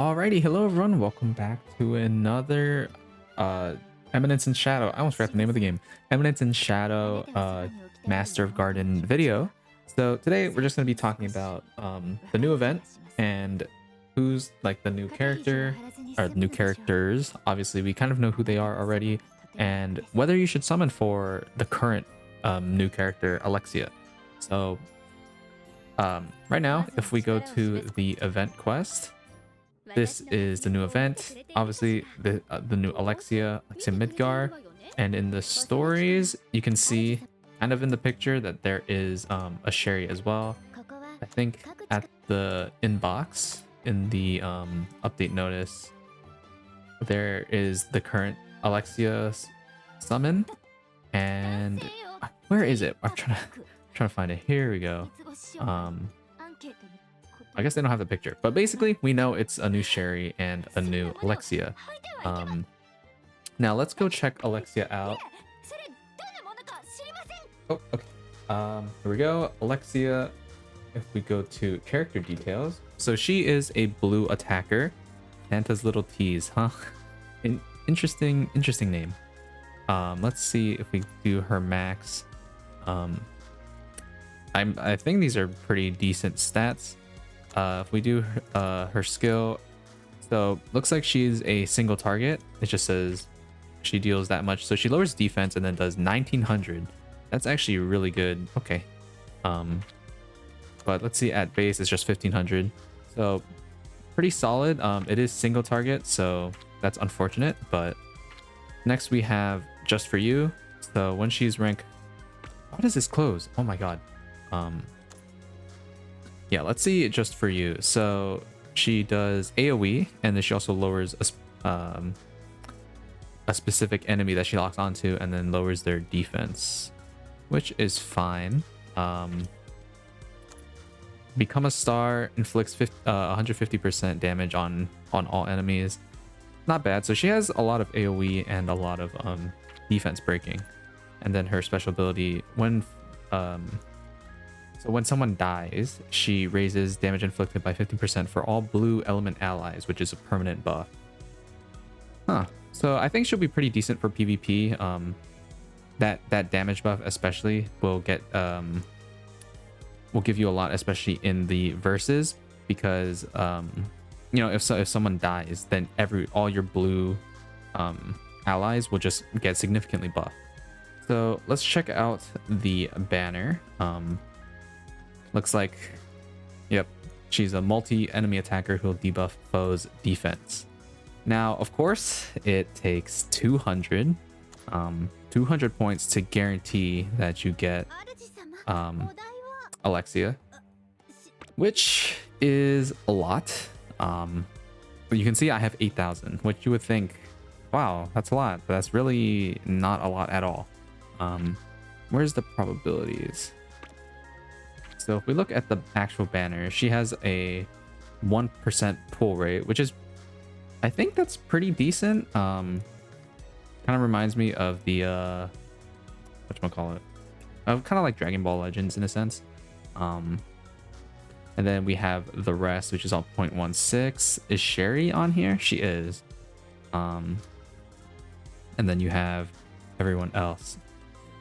Alrighty, hello everyone, welcome back to another uh Eminence in Shadow. I almost forgot the name of the game. Eminence in Shadow Master of Garden video. So today we're just gonna be talking about the new event and who's like the new character or new characters. Obviously we kind of know who they are already, and whether you should summon for the current new character Alexia. So right now, if we go to the event quest, this is the new event. Obviously, the new Alexia Midgar, and in the stories, you can see kind of in the picture that there is a Sherry as well. I think at the inbox in the update notice, there is the current Alexia summon, and where is it? I'm trying to find it. Here we go. I guess they don't have the picture, but basically we know it's a new Sherry and a new Alexia. Now let's go check Alexia out. Oh, okay. Here we go. Alexia, if we go to character details. So she is a blue attacker. Santa's little tease, huh? An interesting name. Let's see if we do her max. I think these are pretty decent stats. If we do her skill, so looks like she's a single target. It just says she deals that much, so she lowers defense and then does 1900. That's actually really good. Okay, but let's see, at base it's just 1500, so pretty solid. It is single target, so that's unfortunate. But next we have Just For You. So when she's rank, how does this close? Oh my god. Yeah, let's see Just For You. So she does AoE, and then she also lowers a specific enemy that she locks onto, and then lowers their defense, which is fine. Become a Star, inflicts 150% damage on all enemies. Not bad. So she has a lot of AoE and a lot of defense breaking, and then her special ability so when someone dies, she raises damage inflicted by 50% for all blue element allies, which is a permanent buff. Huh. So I think she'll be pretty decent for PvP. That damage buff especially will give you a lot, especially in the verses, because if someone dies, then all your blue allies will just get significantly buffed. So let's check out the banner. Looks like, yep, she's a multi-enemy attacker who will debuff foes' defense. Now, of course, it takes 200 points to guarantee that you get Alexia, which is a lot. But you can see I have 8,000, which you would think, wow, that's a lot, but that's really not a lot at all. Where's the probabilities? So if we look at the actual banner, she has a 1% pull rate, which is, I think that's pretty decent. Kind of reminds me of the whatchamacallit, kind of like Dragon Ball Legends in a sense. And then we have the rest, which is all 0.16. Is Sherry on here? She is. And then you have everyone else.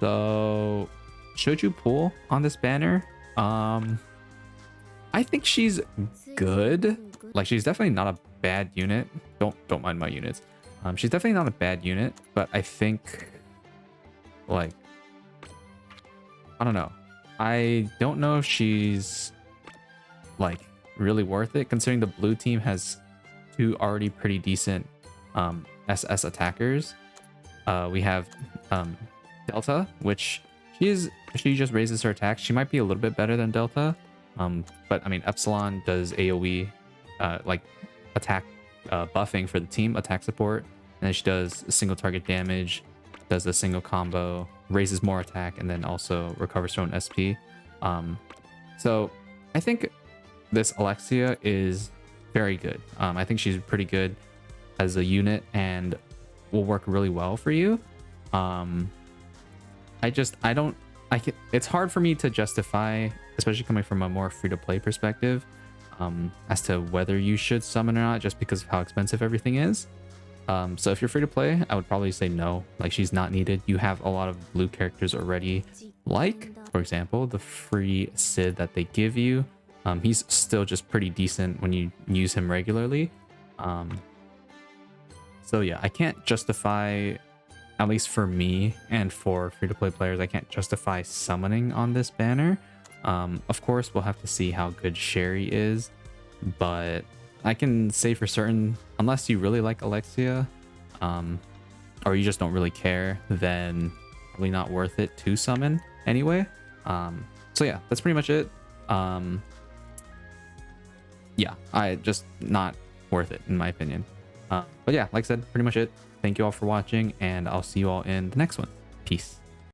So should you pull on this banner? I think she's good. Like, she's definitely not a bad unit. Don't mind my units. She's definitely not a bad unit, but I think, like, I don't know. I don't know if she's like really worth it, considering the blue team has two already pretty decent SS attackers. We have Delta, which she just raises her attack. She might be a little bit better than Delta, but I mean, Epsilon does AoE, like attack buffing for the team, attack support, and then she does single target damage, does a single combo, raises more attack, and then also recovers her own SP. So I think this Alexia is very good. I think she's pretty good as a unit and will work really well for you. It's hard for me to justify, especially coming from a more free-to-play perspective, as to whether you should summon or not, just because of how expensive everything is. So if you're free to play, I would probably say no. Like, she's not needed. You have a lot of blue characters already. Like, for example, the free Sid that they give you. He's still just pretty decent when you use him regularly. So yeah, I can't justify, at least for me and for free-to-play players, I can't justify summoning on this banner. Of course, we'll have to see how good Sherry is, but I can say for certain, unless you really like Alexia, or you just don't really care, then probably not worth it to summon anyway. So yeah, that's pretty much it. Yeah, I just not worth it in my opinion. But yeah, like I said, pretty much it. Thank you all for watching, and I'll see you all in the next one. Peace.